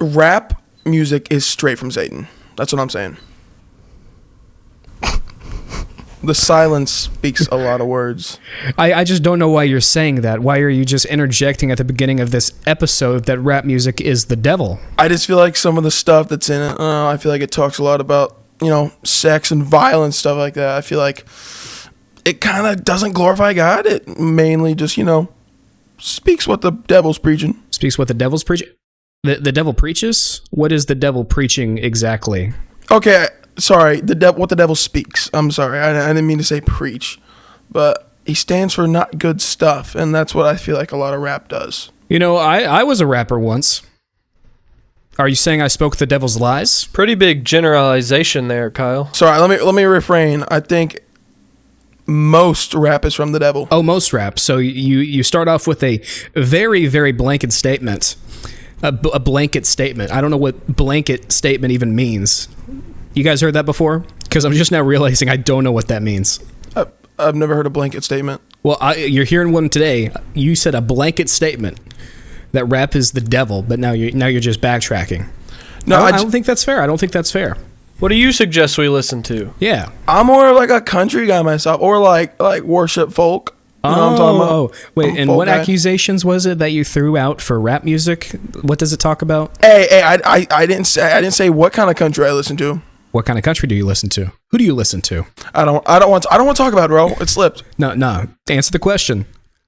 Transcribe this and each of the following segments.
Rap music is straight from Satan. That's what I'm saying. The silence speaks a lot of words. I just don't know why you're saying that. Why are you just interjecting at the beginning of this episode that rap music is the devil? I just feel like some of the stuff that's in it, I feel like it talks a lot about, sex and violence, stuff like that. I feel like it kind of doesn't glorify God. It mainly just, speaks what the devil's preaching. Speaks what the devil's preaching? The devil preaches? What is the devil preaching exactly? Okay, sorry, what the devil speaks. I'm sorry, I didn't mean to say preach, but he stands for not good stuff, and that's what I feel like a lot of rap does. I was a rapper once. Are you saying I spoke the devil's lies? Pretty big generalization there, Kyle. Sorry, let me refrain. I think most rap is from the devil. Oh, most rap. So you start off with a very, very blanket statement. A blanket statement. I don't know what blanket statement even means. You guys heard that before? Because I'm just now realizing I don't know what that means. I've never heard a blanket statement. Well, you're hearing one today. You said a blanket statement that rap is the devil, but now you're just backtracking. No, I don't think that's fair. I don't think that's fair. What do you suggest we listen to? Yeah, I'm more like a country guy myself, or like worship folk. You know what I'm talking about? Oh, wait, and what accusations was it that you threw out for rap music? What does it talk about? Hey, I didn't say what kind of country I listen to. What kind of country do you listen to? Who do you listen to? I don't want to talk about it, bro. It slipped. No. Answer the question.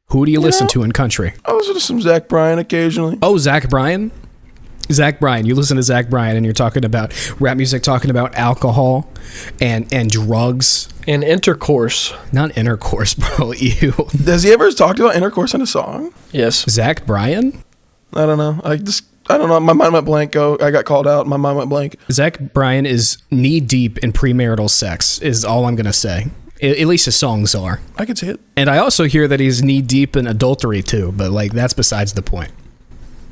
Who do you listen to in country? I listen to some Zach Bryan occasionally. Oh, Zach Bryan? Zach Bryan. You listen to Zach Bryan and you're talking about rap music, talking about alcohol and drugs. And intercourse. Not intercourse, bro. Ew. Does he ever talk about intercourse in a song? Yes. Zach Bryan? I don't know. I don't know. My mind went blank. I got called out. My mind went blank. Zach Bryan is knee deep in premarital sex, is all I'm going to say. At least his songs are. I could see it. And I also hear that he's knee deep in adultery too, but that's besides the point.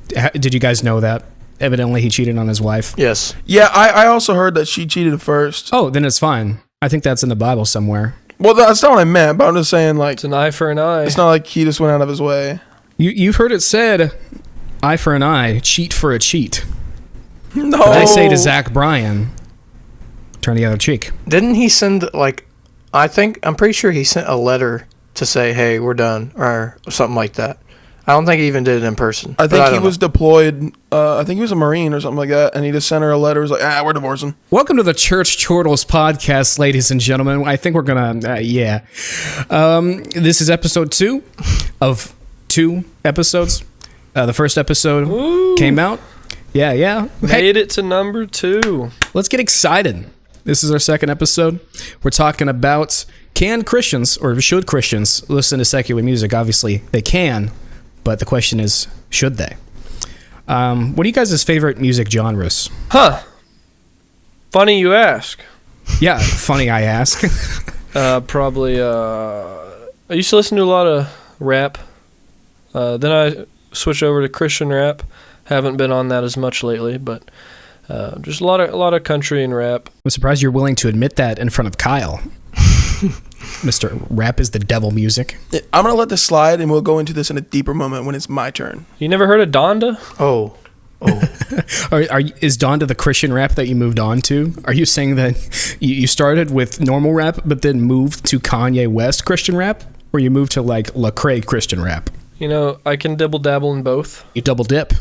Did you guys know that? Evidently he cheated on his wife. Yes. Yeah, I also heard that she cheated first. Oh, then it's fine. I think that's in the Bible somewhere. Well, that's not what I meant, but I'm just saying, it's an eye for an eye. It's not like he just went out of his way. You've heard it said, eye for an eye, cheat for a cheat. No. But I say to Zach Bryan, turn the other cheek. Didn't he send, I'm pretty sure he sent a letter to say, hey, we're done, or something like that. I don't think he even did it in person. I think he was deployed. I think he was a Marine or something like that, and he just sent her a letter. It was like, we're divorcing. Welcome to the Churtles podcast, ladies and gentlemen. I think we're going to, this is episode 2 of 2 episodes. The first episode came out. Yeah. Made it to number 2. Let's get excited. This is our second episode. We're talking about, can Christians, or should Christians, listen to secular music? Obviously, they can. But the question is, should they? What are you guys' favorite music genres? Huh. Funny you ask. Yeah, funny I ask. Probably, I used to listen to a lot of rap. Then I switched over to Christian rap. Haven't been on that as much lately, but just a lot of country and rap. I'm surprised you're willing to admit that in front of Kyle. Mr. Rap is the devil music. I'm going to let this slide, and we'll go into this in a deeper moment when it's my turn. You never heard of Donda? Oh. Is Donda the Christian rap that you moved on to? Are you saying that you started with normal rap, but then moved to Kanye West Christian rap? Or you moved to Lecrae Christian rap? I can dibble-dabble in both. You double dip?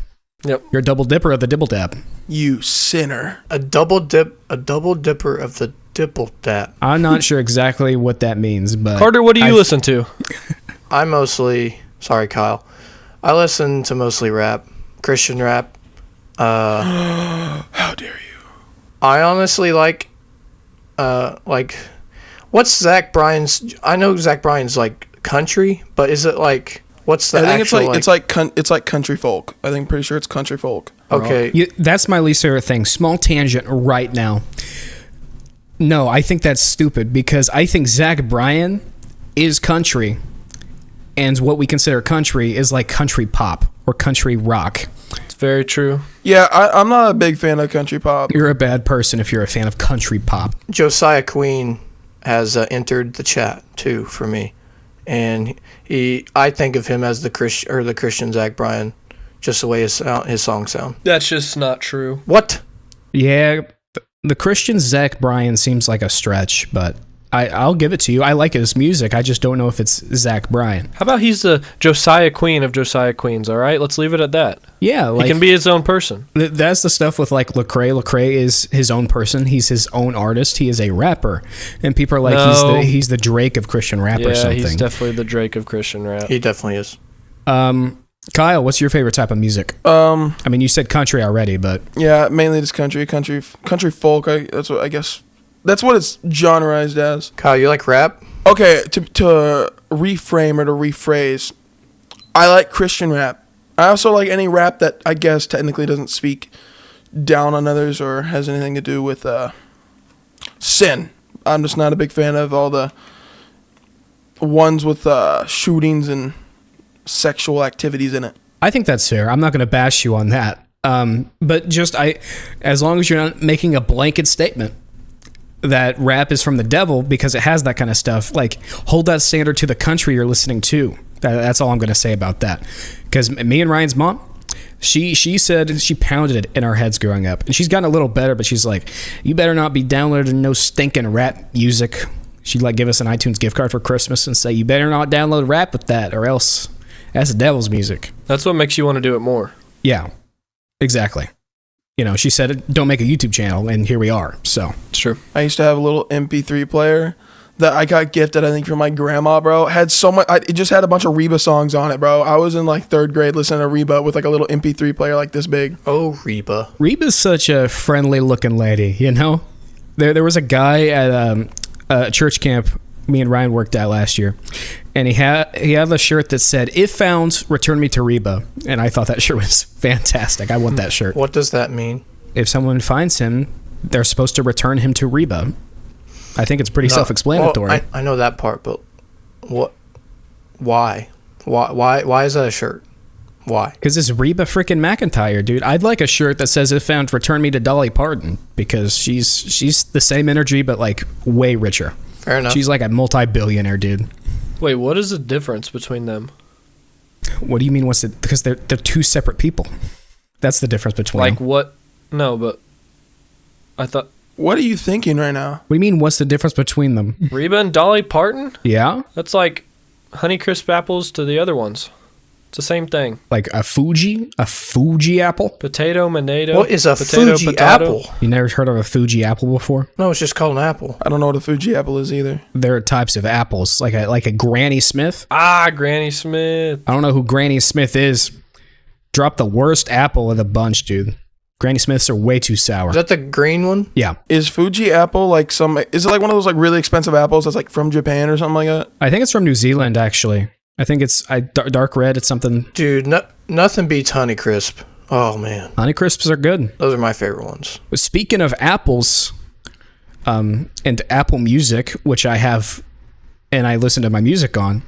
Yep. You're a double dipper of the dibble dab. You sinner. A double dipper of the dibble dab. I'm not sure exactly what that means, but... Carter, what do you listen to? Sorry, Kyle. I listen to mostly rap, Christian rap. How dare you? I honestly what's Zach Bryan's... I know Zach Bryan's country, but is it what's the actual... I think it's like country folk. I think pretty sure it's country folk. Okay. That's my least favorite thing. Small tangent right now. No, I think that's stupid because I think Zach Bryan is country, and what we consider country is like country pop or country rock. It's very true. Yeah, I'm not a big fan of country pop. You're a bad person if you're a fan of country pop. Josiah Queen has entered the chat too for me, and I think of him as the Christian Zach Bryan. just the way his songs sound. That's just not true. What? Yeah, the Christian Zach Bryan seems like a stretch, but I'll give it to you. I like his music. I just don't know if it's Zach Bryan. How about he's the Josiah Queen of Josiah Queens, all right? Let's leave it at that. Yeah, like, he can be his own person. That's the stuff with like Lecrae. Lecrae is his own person. He's his own artist. He is a rapper, and people are like he's the Drake of Christian rap or something. Yeah, he's definitely the Drake of Christian rap. He definitely is. Kyle, what's your favorite type of music? I mean, you said country already, but yeah, mainly just country folk. That's what it's genreized as. Kyle, you like rap? Okay, to reframe or to rephrase, I like Christian rap. I also like any rap that I guess technically doesn't speak down on others or has anything to do with sin. I'm just not a big fan of all the ones with shootings and sexual activities in it. I think that's fair. I'm not going to bash you on that. But just as long as you're not making a blanket statement that rap is from the devil because it has that kind of stuff, like hold that standard to the country you're listening to. That's all I'm going to say about that. Because me and Ryan's mom, she said she pounded it in our heads growing up, and she's gotten a little better, but she's like, you better not be downloading no stinking rap music. She'd like give us an iTunes gift card for Christmas and say, you better not download rap with that, or else that's the devil's music. That's what makes you want to do it more. Yeah, exactly. You know, she said, don't make a YouTube channel, and here we are. So it's true. I used to have a little MP3 player that I got gifted, I think, from my grandma, bro. It had so much. It just had a bunch of Reba songs on it, bro. I was in like 3rd grade listening to Reba with like a little MP3 player like this big. Oh, Reba. Reba's such a friendly looking lady, you know? There was a guy at a church camp me and Ryan worked at last year, and he had a shirt that said, if found, return me to Reba. And I thought that shirt was fantastic. I want that shirt. What does that mean? If someone finds him, they're supposed to return him to Reba. I think it's pretty self-explanatory. Well, I know that part, but what? Why? Why is that a shirt? Why? Because it's Reba freaking McEntire, dude. I'd like a shirt that says, if found, return me to Dolly Parton, because she's the same energy, but like way richer. Fair enough. She's like a multi-billionaire, dude. Wait, what is the difference between them? What do you mean? Because they're two separate people. That's the difference between like them. What? No, but I thought. What are you thinking right now? What do you mean? What's the difference between them? Reba and Dolly Parton? Yeah. That's like Honeycrisp apples to the other ones. It's the same thing. Like a Fuji apple? Potato, Monato. What is a potato, Fuji potato. apple? You never heard of a Fuji apple before? No, it's just called an apple. I don't know what a Fuji apple is either. There are types of apples, like a Granny Smith. Ah, Granny Smith. I don't know who Granny Smith is. Drop the worst apple of the bunch, dude. Granny Smiths are way too sour. Is that the green one? Yeah. Is Fuji apple like is it like one of those like really expensive apples that's like from Japan or something like that? I think it's from New Zealand, actually. I think it's dark red. It's something. Dude, nothing beats Honeycrisp. Oh, man. Honeycrisps are good. Those are my favorite ones. But speaking of apples and Apple Music, which I have and I listen to my music on.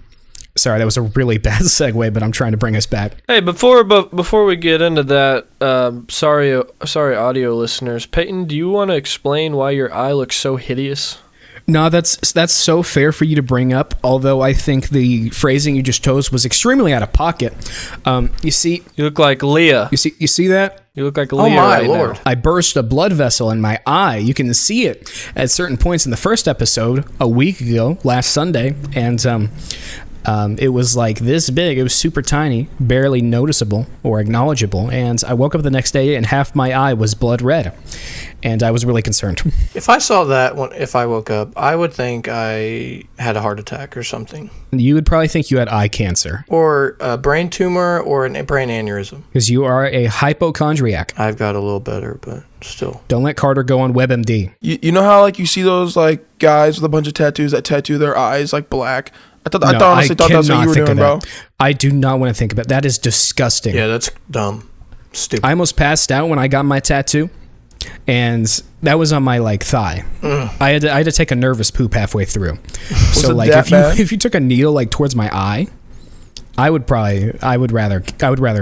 Sorry, that was a really bad segue, but I'm trying to bring us back. Hey, before we get into that, sorry, audio listeners. Peyton, do you want to explain why your eye looks so hideous? No, that's so fair for you to bring up, although I think the phrasing you just chose was extremely out of pocket. You see... You look like Leah. You see that? You look like Leah. Oh, my right Lord. now. I burst a blood vessel in my eye. You can see it at certain points in the first episode a week ago, last Sunday, and it was like this big. It was super tiny, barely noticeable or acknowledgeable, and I woke up the next day and half my eye was blood red, and I was really concerned. If I saw that if I woke up, I would think I had a heart attack or something. You would probably think you had eye cancer. Or a brain tumor or a brain aneurysm. Because you are a hypochondriac. I've got a little better, but still. Don't let Carter go on WebMD. You know how like you see those like guys with a bunch of tattoos that tattoo their eyes like black? I honestly thought that's what you were doing, bro. I do not want to think about that. That is disgusting. Yeah, that's dumb. Stupid. I almost passed out when I got my tattoo, and that was on my like thigh. I had to take a nervous poop halfway through. So like if you took a needle like towards my eye, I would rather.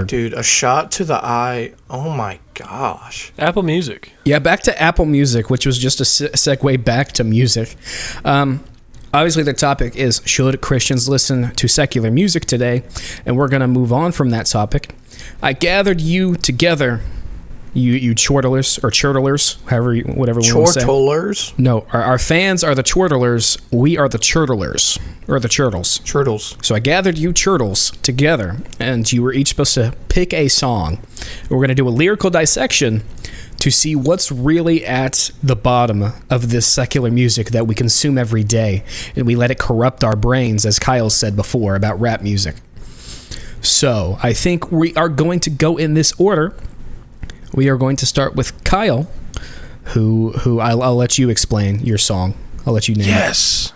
Dude, a shot to the eye. Oh my gosh. Apple Music. Yeah, back to Apple Music, which was just a segue back to music. Obviously, the topic is, should Christians listen to secular music today? And we're going to move on from that topic. I gathered you together, you Chortlers or Churtlers, whatever we want to say. Chortles? No, our fans are the Chortlers. We are the Churtlers, or the Churtles. Churtles. So I gathered you Churtles together, and you were each supposed to pick a song. We're going to do a lyrical dissection to see what's really at the bottom of this secular music that we consume every day, and we let it corrupt our brains, as Kyle said before about rap music. So I think we are going to go in this order. We are going to start with Kyle, who I'll let you explain your song. I'll let you name it. Yes.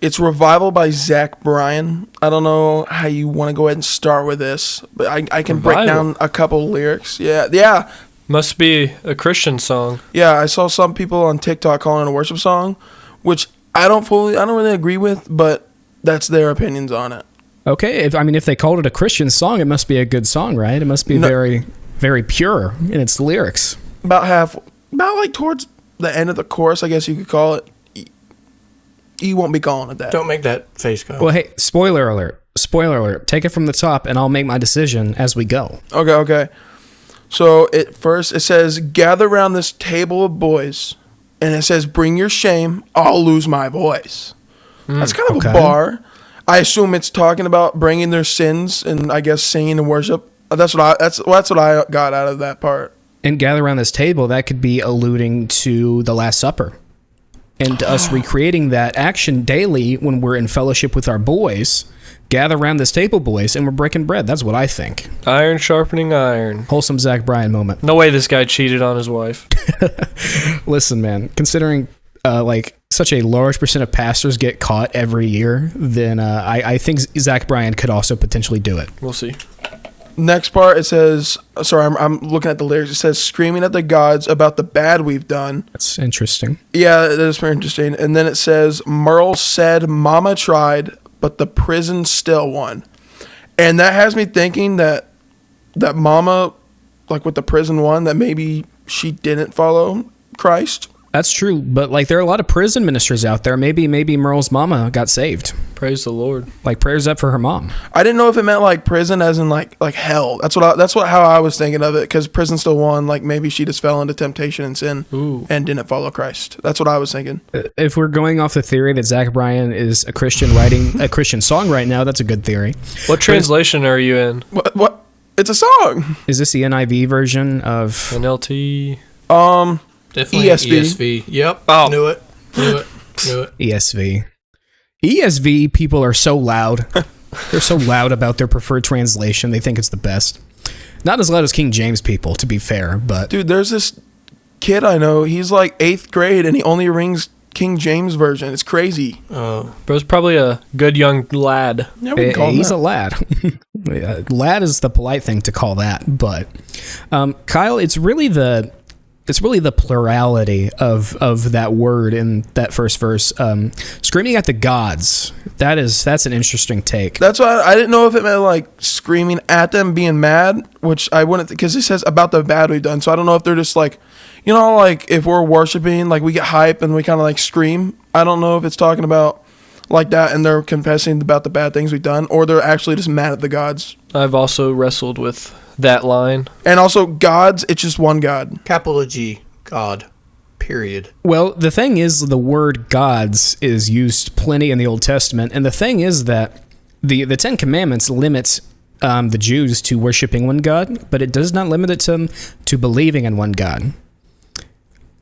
It's Revival by Zach Bryan. I don't know how you want to go ahead and start with this, but I can break down a couple lyrics. Yeah. Must be a Christian song. Yeah, I saw some people on TikTok calling it a worship song, which I don't really agree with, but that's their opinions on it. Okay, if they called it a Christian song, it must be a good song, right? It must be very, very pure in its lyrics. About like towards the end of the chorus, I guess you could call it. You won't be calling it that. Don't make that face go. Well, hey, spoiler alert. Spoiler alert. Take it from the top, and I'll make my decision as we go. Okay. So it says, gather around this table of boys, and it says, bring your shame, I'll lose my voice. That's kind of a bar. I assume it's talking about bringing their sins and I guess singing and worship. That's what I got out of that part. And gather around this table, that could be alluding to the Last Supper. And to us recreating that action daily when we're in fellowship with our boys. Gather around this table, boys, and we're breaking bread. That's what I think. Iron sharpening iron. Wholesome Zach Bryan moment. No way this guy cheated on his wife. Listen, man, considering such a large percent of pastors get caught every year, then I think Zach Bryan could also potentially do it. We'll see. Next part, it says, sorry, I'm looking at the lyrics. It says, screaming at the gods about the bad we've done. That's interesting. Yeah, that is very interesting. And then it says, Merle said mama tried, but the prison still won. And that has me thinking that mama, like with the prison one, that maybe she didn't follow Christ. That's true, but there are a lot of prison ministers out there. Maybe Merle's mama got saved. Praise the Lord. Prayers up for her mom. I didn't know if it meant prison as in like hell. That's how I was thinking of it, because prison still won. Maybe she just fell into temptation and sin and didn't follow Christ. That's what I was thinking. If we're going off the theory that Zach Bryan is a Christian writing a Christian song right now, that's a good theory. What translation are you in? What? It's a song. Is this the NIV version of NLT? Definitely ESV. Yep. Oh. Knew it. ESV? ESV people are so loud. They're so loud about their preferred translation. They think it's the best. Not as loud as King James people, to be fair, but... Dude, there's this kid I know. He's 8th grade, and he only rings King James version. It's crazy. Bro's probably a good young lad. Yeah, we can call him he's that. a lad. Lad is the polite thing to call that, but... Kyle, it's really the plurality of that word in that first verse. Screaming at the gods. That's an interesting take. That's why I didn't know if it meant screaming at them, being mad, which I wouldn't, because it says about the bad we've done. So I don't know if they're just if we're worshiping, we get hype and we kind of scream. I don't know if it's talking about like that and they're confessing about the bad things we've done, or they're actually just mad at the gods. I've also wrestled with that line. And also, gods, it's just one God. Capital G, God, period. Well, the thing is, the word gods is used plenty in the Old Testament, and the thing is that the Ten Commandments limits the Jews to worshiping one God, but it does not limit it to believing in one God.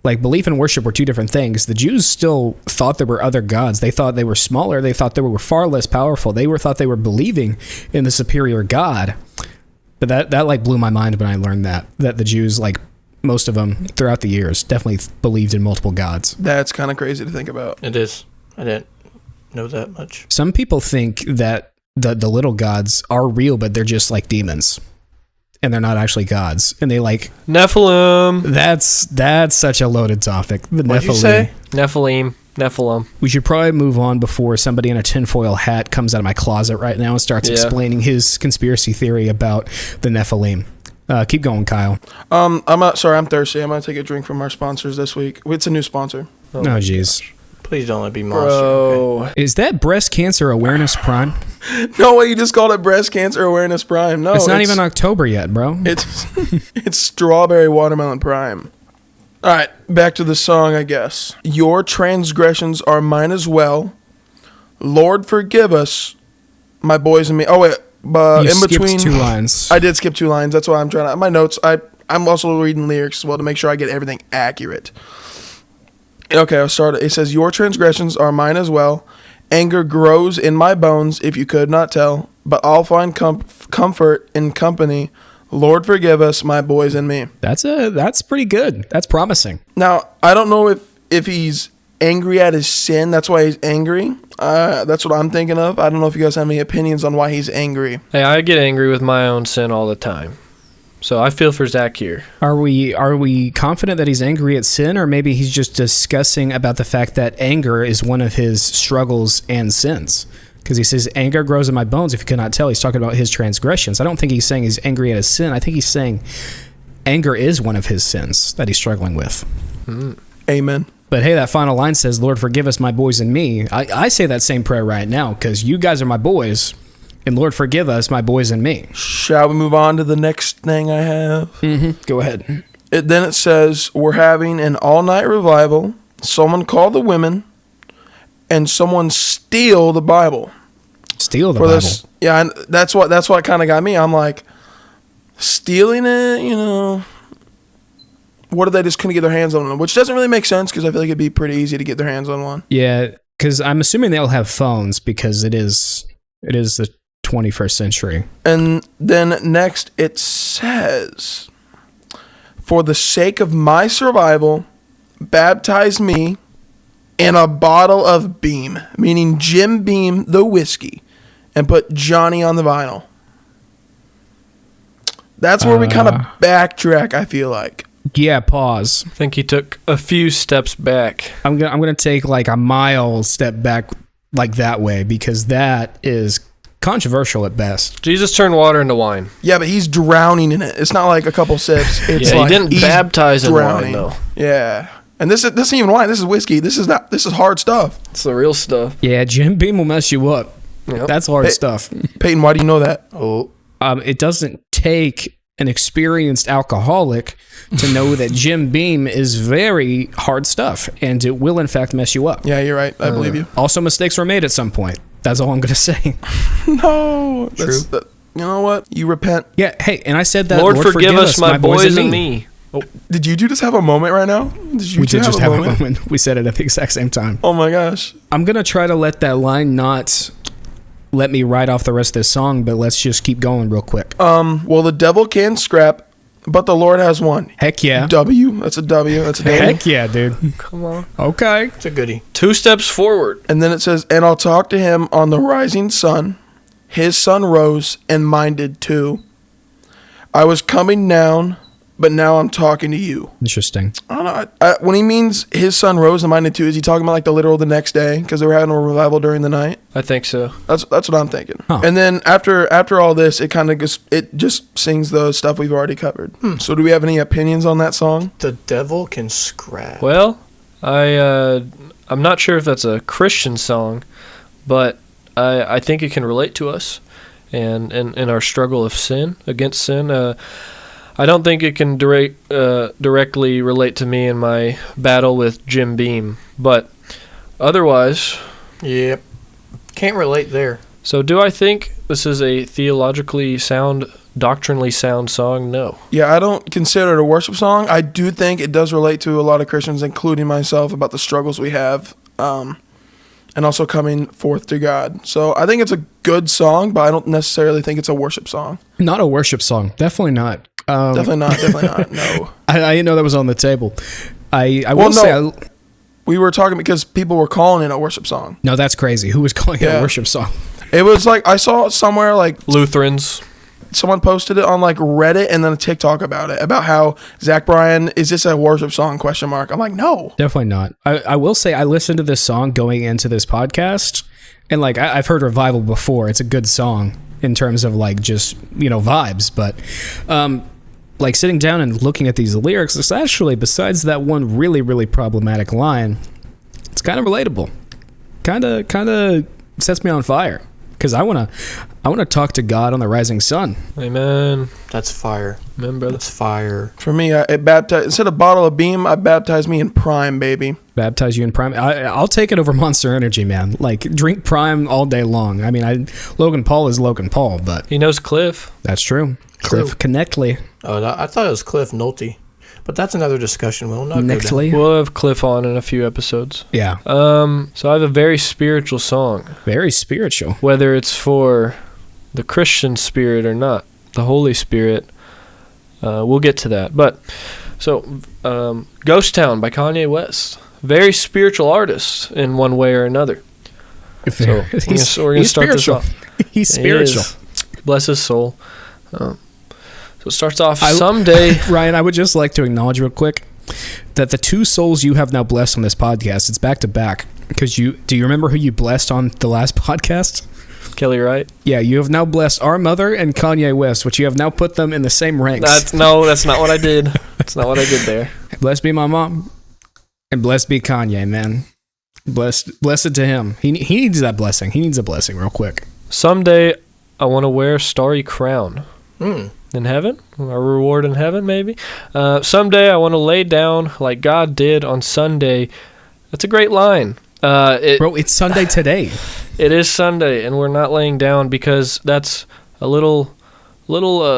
Belief and worship were two different things. The Jews still thought there were other gods. They thought they were smaller. They thought they were far less powerful. They thought they were believing in the superior God. But that blew my mind when I learned that the Jews, most of them throughout the years, definitely believed in multiple gods. That's kind of crazy to think about. It is. I didn't know that much. Some people think that the little gods are real, but they're just like demons. And they're not actually gods. And they Nephilim. That's such a loaded topic. The What'd Nephilim. you say? Nephilim. We should probably move on before somebody in a tinfoil hat comes out of my closet right now and starts explaining his conspiracy theory about the Nephilim. Keep going, Kyle. I'm thirsty. I'm gonna take a drink from our sponsors this week. It's a new sponsor. Oh, jeez. Please don't let it be Monster. Bro. Okay? Is that Breast Cancer Awareness Prime? No way, you just called it Breast Cancer Awareness Prime. No, It's not even October yet, bro. It's it's Strawberry Watermelon Prime. All right, back to the song, I guess. Your transgressions are mine as well. Lord, forgive us, my boys and me. Oh wait, You in skipped between 2 lines. I did skip 2 lines. That's why I'm trying to. My notes. I'm also reading lyrics as well to make sure I get everything accurate. Okay, I'll start. It says, "Your transgressions are mine as well. Anger grows in my bones. If you could not tell, but I'll find comfort in company. Lord, forgive us, my boys and me." That's pretty good. That's promising. Now, I don't know if he's angry at his sin. That's why he's angry. That's what I'm thinking of. I don't know if you guys have any opinions on why he's angry. Hey, I get angry with my own sin all the time. So I feel for Zach here. Are we confident that he's angry at sin, or maybe he's just discussing about the fact that anger is one of his struggles and sins? Because he says, anger grows in my bones if you cannot tell. He's talking about his transgressions. I don't think he's saying he's angry at his sin. I think he's saying anger is one of his sins that he's struggling with. Amen. But hey, that final line says, Lord, forgive us, my boys and me. I say that same prayer right now because you guys are my boys, and Lord, forgive us, my boys and me. Shall we move on to the next thing I have? Go ahead. Then it says, we're having an all-night revival. Someone call the women, and someone steal the Bible. Steal the Bible. This, yeah, and that's what kind of got me. I'm like, stealing it, you know. What if they just couldn't get their hands on one? Which doesn't really make sense because I feel like it'd be pretty easy to get their hands on one. Yeah, because I'm assuming they'll have phones because it is the 21st century. And then next it says, for the sake of my survival, baptize me in a bottle of Beam, meaning Jim Beam, the whiskey, and put Johnny on the vinyl. That's where we kind of backtrack, I feel like. Yeah, pause. I think he took a few steps back. I'm gonna take like a mile step back like that way because that is controversial at best. Jesus turned water into wine. Yeah, but he's drowning in it. It's not like a couple sips. It's Yeah, like he didn't he's baptize in wine, though. Yeah. And this isn't even wine. This is whiskey. This is hard stuff. It's the real stuff. Yeah, Jim Beam will mess you up. Yep. That's hard stuff. Peyton, why do you know that? Oh, It doesn't take an experienced alcoholic to know that Jim Beam is very hard stuff, and it will in fact mess you up. Yeah, you're right. I believe you. Also, mistakes were made at some point. That's all I'm gonna say. No. True. You know what? You repent. Yeah. Hey, and I said that. Lord, forgive us, my boys and me. Oh, did you two just have a moment right now? We did just have a moment. We said it at the exact same time. Oh my gosh. I'm gonna try to let that line not let me write off the rest of this song, but let's just keep going real quick. Well, the devil can scrap, but the Lord has won. Heck yeah. W. That's a W. That's a W. Heck yeah, dude. Come on. Okay. it's a goodie. 2 steps forward. And then it says, and I'll talk to him on the rising sun. His sun rose, and mine did too. I was coming down, but now I'm talking to you. Interesting. I don't know. When he means his sun rose and mine did too, is he talking about like the literal the next day because they were having a revival during the night? I think so. That's what I'm thinking. Huh. And then after all this, it kind of just sings the stuff we've already covered. So do we have any opinions on that song? The devil can scrap. Well, I'm not sure if that's a Christian song, but I think it can relate to us and in our struggle of sin, against sin. I don't think it can directly relate to me in my battle with Jim Beam, but otherwise... Yep. Can't relate there. So do I think this is a theologically sound, doctrinally sound song? No. Yeah, I don't consider it a worship song. I do think it does relate to a lot of Christians, including myself, about the struggles we have, and also coming forth to God. So I think it's a good song, but I don't necessarily think it's a worship song. Not a worship song. Definitely not. Definitely not. No. I didn't know that was on the table. I will say... We were talking because people were calling it a worship song. No, that's crazy. Who was calling it a worship song? It was like, I saw it somewhere, like Lutherans. someone posted it on like Reddit and then a TikTok about it, about how Zach Bryan, is this a worship song, ? I'm like, no. Definitely not. I will say I listened to this song going into this podcast, and like I've heard Revival before. It's a good song in terms of like just, vibes, but like sitting down and looking at these lyrics, it's actually, besides that one really, really problematic line, it's kind of relatable. Kind of sets me on fire. because I wanna talk to God on the rising sun. Amen. That's fire. Amen, brother. That's fire. For me, it baptized instead of bottle of Beam, I baptized me in Prime, baby. Baptize you in Prime. I'll take it over Monster Energy, man. Like, drink Prime all day long. I mean, Logan Paul is Logan Paul, but He knows Cliff. that's true. Cliff Connectly. Oh, I thought it was Cliff Nolte. But that's another discussion. We'll not go down. Nextly. We'll have Cliff on in a few episodes. Yeah. So I have a very spiritual song, Very spiritual. whether it's for the Christian spirit or not, the Holy Spirit. We'll get to that. But so, Ghost Town by Kanye West, very spiritual artist in one way or another. So we're gonna start this off. He's spiritual. He is. Bless his soul. So it starts off someday. Ryan, I would just like to acknowledge real quick that the two souls you have now blessed on this podcast, it's back to back. Because do you remember who you blessed on the last podcast? Kelly Wright. Yeah, you have now blessed our mother and Kanye West, which you have now put them in the same ranks. That's not what I did. That's not what I did there. Blessed be my mom, and blessed be Kanye, man. Blessed to him. He needs that blessing. He needs a blessing real quick. Someday I want to wear a starry crown. Mm. In heaven, a reward in heaven, maybe. Someday I want to lay down like God did on Sunday. That's a great line. Bro, it's Sunday today. It is Sunday, and we're not laying down because that's a little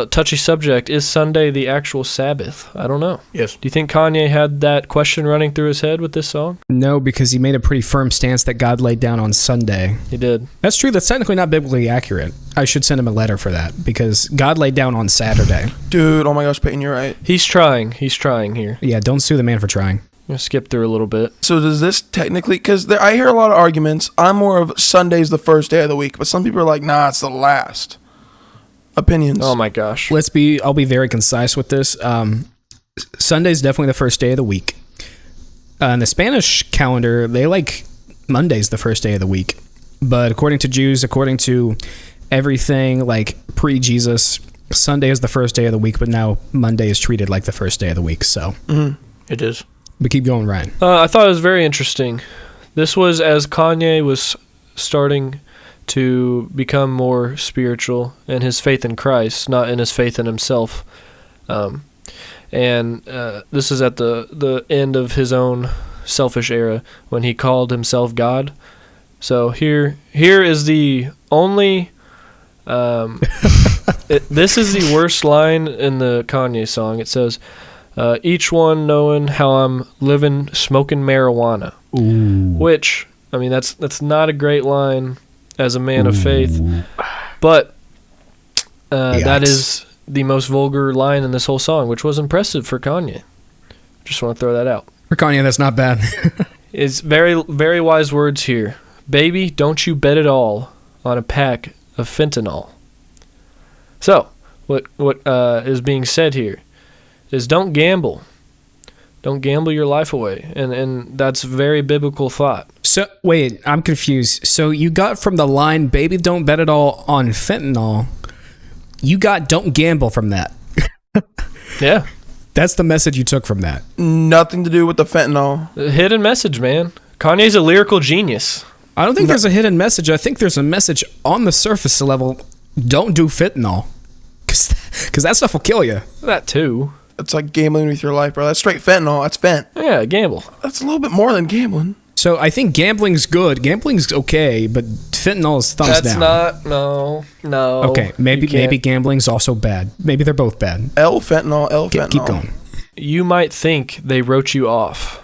touchy subject. Is Sunday the actual Sabbath? I don't know. Yes. Do you think Kanye had that question running through his head with this song? No, because he made a pretty firm stance that God laid down on Sunday. He did. That's true. That's technically not biblically accurate. I should send him a letter for that because God laid down on Saturday. Dude, oh my gosh, Peyton, you're right. He's trying. He's trying here. Yeah, don't sue the man for trying. I'm going to skip through a little bit. So does this technically, because I hear a lot of arguments, I'm more of Sunday's the first day of the week, but some people are like, nah, it's the last. Opinions. Oh my gosh. I'll be very concise with this. Sunday's definitely the first day of the week. In the Spanish calendar, they like Monday's the first day of the week. But according to Jews, according to everything like pre-Jesus, Sunday is the first day of the week, but now Monday is treated like the first day of the week. So It is. But keep going, Ryan. I thought it was very interesting. This was as Kanye was starting to become more spiritual in his faith in Christ, not in his faith in himself. And this is at the end of his own selfish era when he called himself God. So here is the only... this is the worst line in the Kanye song. It says... each one knowing how I'm living, smoking marijuana. Ooh. Which, I mean, that's not a great line as a man of faith, but that is the most vulgar line in this whole song, which was impressive for Kanye. Just want to throw that out. For Kanye, that's not bad. It's very, very wise words here. Baby, don't you bet it all on a pack of fentanyl. So, what is being said here is don't gamble. Don't gamble your life away. And that's very biblical thought. So, wait, I'm confused. So you got from the line, baby, don't bet it all on fentanyl, you got don't gamble from that. Yeah. That's the message you took from that. Nothing to do with the fentanyl. A hidden message, man. Kanye's a lyrical genius. I don't think there's a hidden message. I think there's a message on the surface level. Don't do fentanyl. Because that stuff will kill you. That too. It's like gambling with your life, bro. That's straight fentanyl. That's fent. Yeah, gamble. That's a little bit more than gambling. So I think gambling's good. Gambling's okay, but fentanyl is thumbs down. That's not, no. Okay, maybe gambling's also bad. Maybe they're both bad. L fentanyl. Keep going. You might think they wrote you off.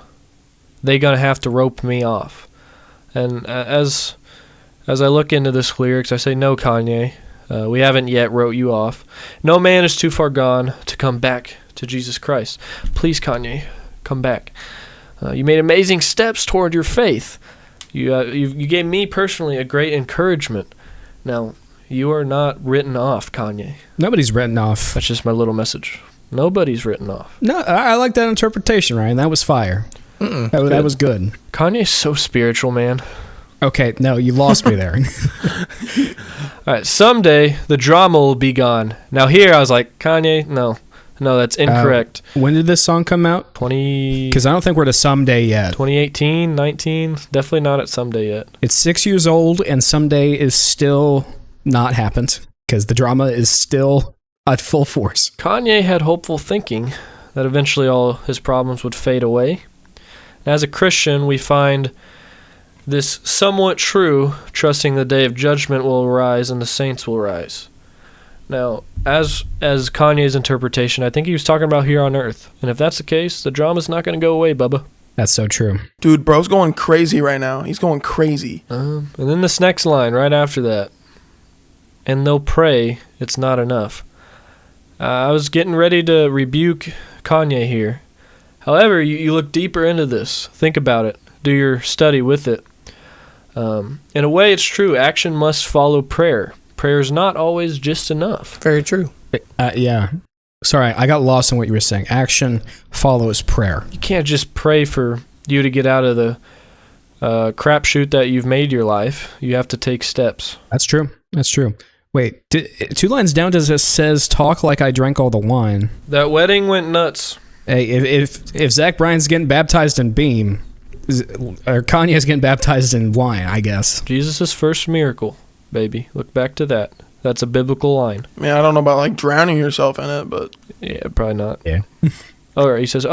They gonna have to rope me off. And as I look into this lyrics, I say, no, Kanye. We haven't yet wrote you off. No man is too far gone to come back to Jesus Christ. Please, Kanye, come back. You made amazing steps toward your faith. You gave me personally a great encouragement. Now, you are not written off, Kanye. Nobody's written off. That's just my little message. Nobody's written off. No, I like that interpretation, Ryan. That was fire. That was good. Kanye's so spiritual, man. Okay, no, you lost me there. All right, someday the drama will be gone. Now here I was like, Kanye, no. No, that's incorrect. When did this song come out? 20... Because I don't think we're to Someday yet. 2018, 19, definitely not at Someday yet. It's 6 years old, and Someday is still not happened because the drama is still at full force. Kanye had hopeful thinking that eventually all his problems would fade away. As a Christian, we find this somewhat true, trusting the day of judgment will arise and the saints will rise. Now, as Kanye's interpretation, I think he was talking about here on earth. And if that's the case, the drama's not going to go away, Bubba. That's so true. Dude, bro's going crazy right now. He's going crazy. And then this next line right after that. And they'll pray, it's not enough. I was getting ready to rebuke Kanye here. However, you look deeper into this. Think about it. Do your study with it. In a way, it's true. Action must follow prayer. Prayer is not always just enough. Very true. Yeah. Sorry, I got lost in what you were saying. Action follows prayer. You can't just pray for you to get out of the crapshoot that you've made your life. You have to take steps. That's true. That's true. Wait, 2 lines down it says, talk like I drank all the wine. That wedding went nuts. Hey, if Zach Bryan's getting baptized in Beam, or Kanye's getting baptized in wine, I guess. Jesus' first miracle, baby. Look back to that. That's a biblical line. Man, I don't know about like drowning yourself in it, but Yeah, probably not. Yeah. All right, he says,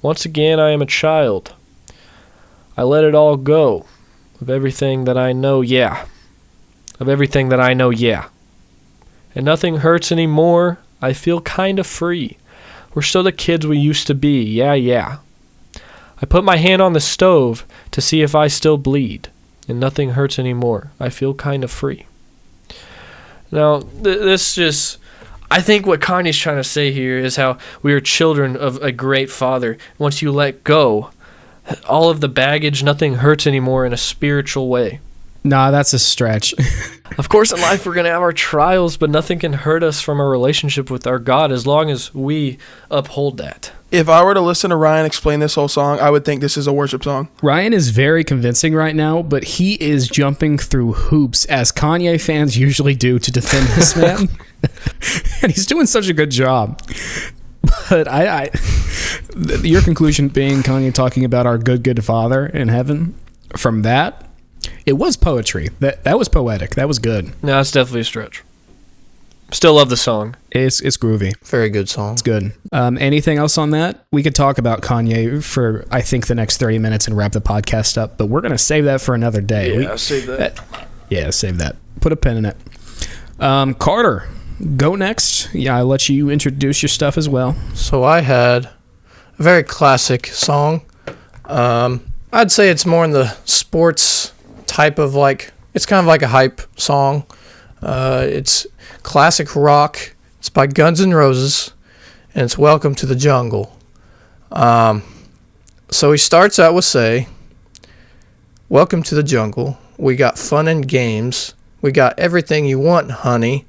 once again I am a child. I let it all go. Of everything that I know, yeah. Of everything that I know, yeah. And nothing hurts anymore. I feel kind of free. We're still the kids we used to be, yeah. I put my hand on the stove to see if I still bleed. And nothing hurts anymore. I feel kind of free. Now, this just... I think what Kanye's trying to say here is how we are children of a great father. Once you let go, all of the baggage, nothing hurts anymore in a spiritual way. Nah, that's a stretch. Of course, in life we're going to have our trials, but nothing can hurt us from our relationship with our God as long as we uphold that. if I were to listen to Ryan explain this whole song, I would think this is a worship song. Ryan is very convincing right now, but he is jumping through hoops, as Kanye fans usually do, to defend this man. And he's doing such a good job. But your conclusion being Kanye talking about our good father in heaven, from that, it was poetry. That was poetic. That was good. No, it's definitely a stretch. Still love the song. It's groovy. Very good song. It's good. Anything else on that? We could talk about Kanye for, I think, the next 30 minutes and wrap the podcast up, but we're going to save that for another day. Yeah, save that. Yeah, save that. Put a pin in it. Carter, go next. Yeah, I'll let you introduce your stuff as well. So I had a very classic song. I'd say it's more in the sports type of it's kind of like a hype song. It's classic rock. It's by Guns N' Roses, and it's Welcome to the Jungle. So he starts out with say, welcome to the jungle. We got fun and games. We got everything you want, honey.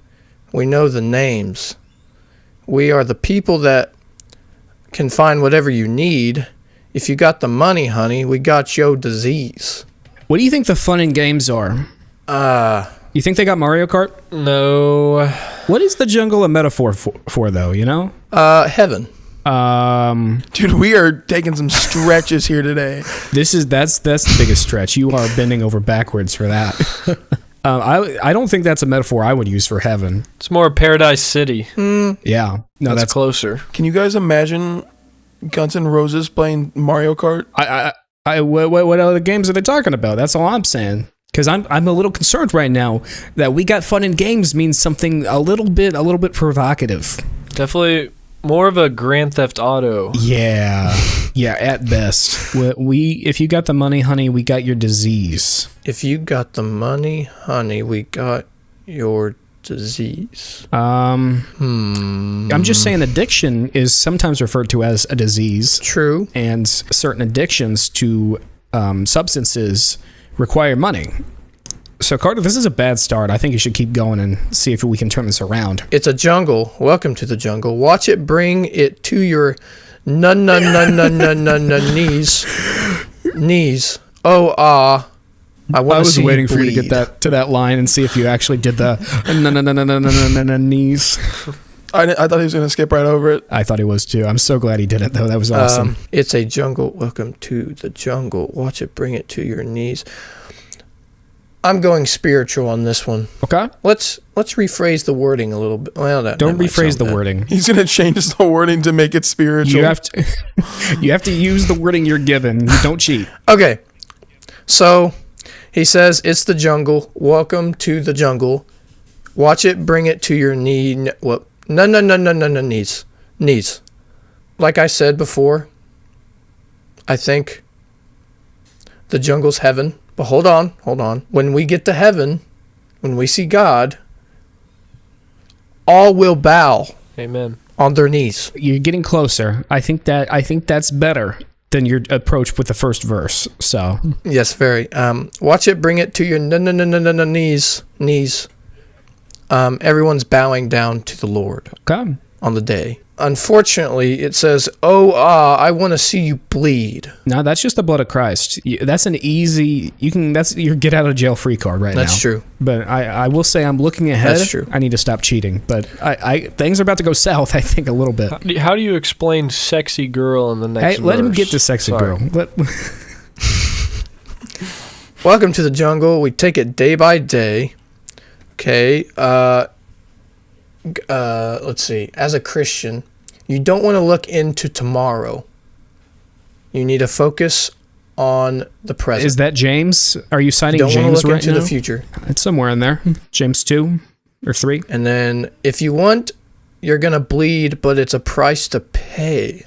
We know the names. We are the people that can find whatever you need. If you got the money, honey, we got your disease. What do you think the fun and games are? You think they got Mario Kart? No. What is the jungle a metaphor for though, you know? Heaven. Dude, we are taking some stretches here today. That's the biggest stretch. You are bending over backwards for that. I don't think that's a metaphor I would use for heaven. It's more Paradise City. Yeah. No, that's closer. Can you guys imagine Guns N' Roses playing Mario Kart? What other games are they talking about? That's all I'm saying. Because I'm a little concerned right now that we got fun in games means something a little bit provocative. Definitely more of a Grand Theft Auto. Yeah, at best. If you got the money, honey, we got your disease. If you got the money, honey, we got your disease. I'm just saying addiction is sometimes referred to as a disease. True. And certain addictions to substances require money. So, Carter, this is a bad start. I think you should keep going and see if we can turn this around. It's a jungle. Welcome to the jungle. Watch it bring it to your knees. Oh, I was waiting for you to get to that line and see if you actually did the knees. I thought he was gonna skip right over it. I thought he was too. I'm so glad he didn't, though. That was awesome. It's a jungle. Welcome to the jungle. Watch it bring it to your knees. I'm going spiritual on this one. Okay. Let's rephrase the wording a little bit. Well, Don't rephrase the wording. He's gonna change the wording to make it spiritual. You have to. You have to use the wording you're given. You don't cheat. Okay. So he says, "It's the jungle. Welcome to the jungle. Watch it bring it to your knee." Well, no, knees. Like I said before, I think the jungle's heaven. But hold on. When we get to heaven, when we see God, all will bow. Amen. On their knees. You're getting closer. I think that's better than your approach with the first verse. So Yes, very. Watch it bring it to your knees. Everyone's bowing down to the Lord okay. on the day. Unfortunately, it says, I want to see you bleed. No, that's just the blood of Christ. That's an easy. That's your get out of jail free card right now. That's true. But I will say I'm looking ahead. That's true. I need to stop cheating. But things are about to go south. I think a little bit. How do you explain sexy girl in the next Hey, let him verse? get to sexy Sorry. girl. Welcome to the jungle. We take it day by day. Okay. Let's see. As a Christian, you don't want to look into tomorrow. You need to focus on the present. Is that James? Are you citing you don't James want to look right into now? the future. It's somewhere in there. James 2 or 3. And then if you want, you're going to bleed, but it's a price to pay.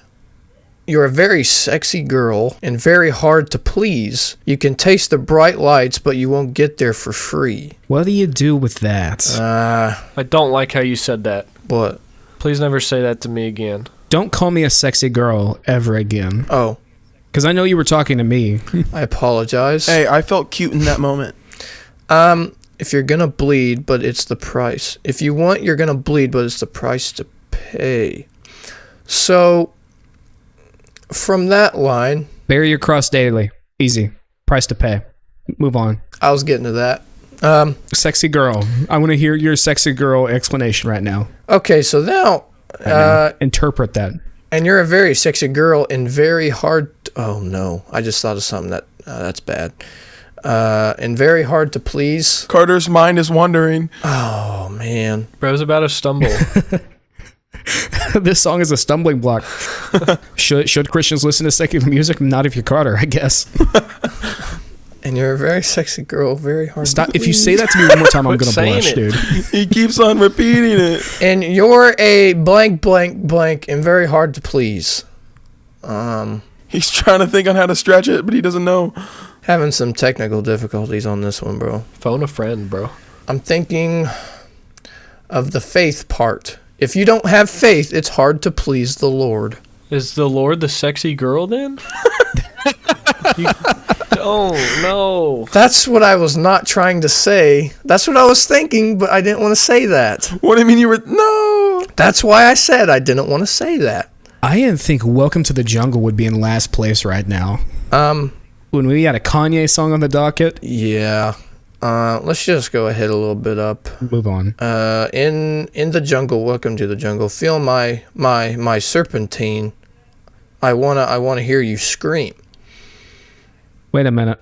You're a very sexy girl and very hard to please. You can taste the bright lights, but you won't get there for free. What do you do with that? I don't like how you said that. What? Please never say that to me again. Don't call me a sexy girl ever again. Oh, Because I know you were talking to me. I apologize. Hey, I felt cute in that moment. If you're going to bleed, but it's the price. If you want, you're going to bleed, but it's the price to pay. So, from that line, Bear your cross daily. Easy. Price to pay. Move on. I was getting to that. Sexy girl. I want to hear your sexy girl explanation right now. Okay, so now, Interpret that. and you're a very sexy girl and very hard. Oh no, I just thought of something that's bad. And very hard to please. Carter's mind is wandering. Oh man, Bro's about to stumble. This song is a stumbling block. Should Christians listen to secular music? Not if you're Carter, I guess. and you're a very sexy girl, very hard. Stop. To If you please. say that to me one more time, I'm Quit going to saying blush, it. dude. He keeps on repeating it. And you're a blank, blank, blank, and very hard to please. He's trying to think on how to stretch it, but he doesn't know. Having some technical difficulties on this one, bro. Phone a friend, bro. I'm thinking of the faith part. If you don't have faith, it's hard to please the Lord. Is the Lord the sexy girl then? Oh, no. That's what I was not trying to say. That's what I was thinking, but I didn't want to say that. What do you mean you were... No! That's why I said I didn't want to say that. I didn't think Welcome to the Jungle would be in last place right now. When we had a Kanye song on the docket. Yeah. Let's just go ahead a little bit up. Move on. In the jungle, welcome to the jungle. Feel my serpentine. I wanna hear you scream. Wait a minute.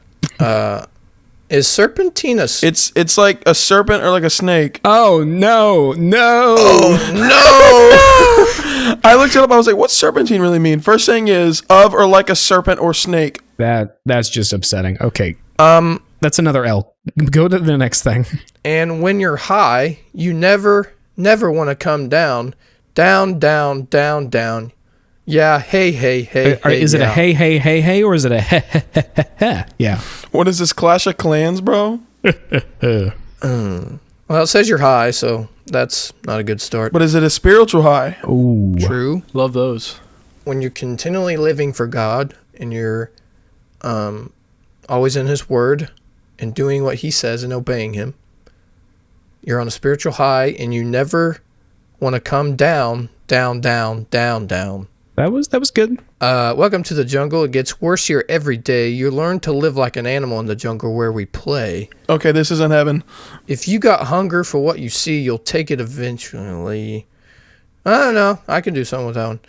Is serpentine a? It's like a serpent or like a snake. Oh, no. No. Oh no! I looked it up. I was like, what's serpentine really mean? First thing is of or like a serpent or snake. That's just upsetting. Okay. That's another L. Go to the next thing. And when you're high, you never want to come down. Down. Yeah, hey. Is it a hey, hey, hey, hey, or is it a heh, heh, heh, heh, heh? Yeah. What is this, Clash of Clans, bro? Well, it says you're high, so that's not a good start. But is it a spiritual high? Ooh. True. Love those. When you're continually living for God and you're always in His Word and doing what He says and obeying Him, you're on a spiritual high and you never want to come down. That was good. Welcome to the jungle. It gets worse here every day. You learn to live like an animal in the jungle where we play. Okay, this isn't heaven. If you got hunger for what you see, you'll take it eventually. I don't know. I can do something with that one.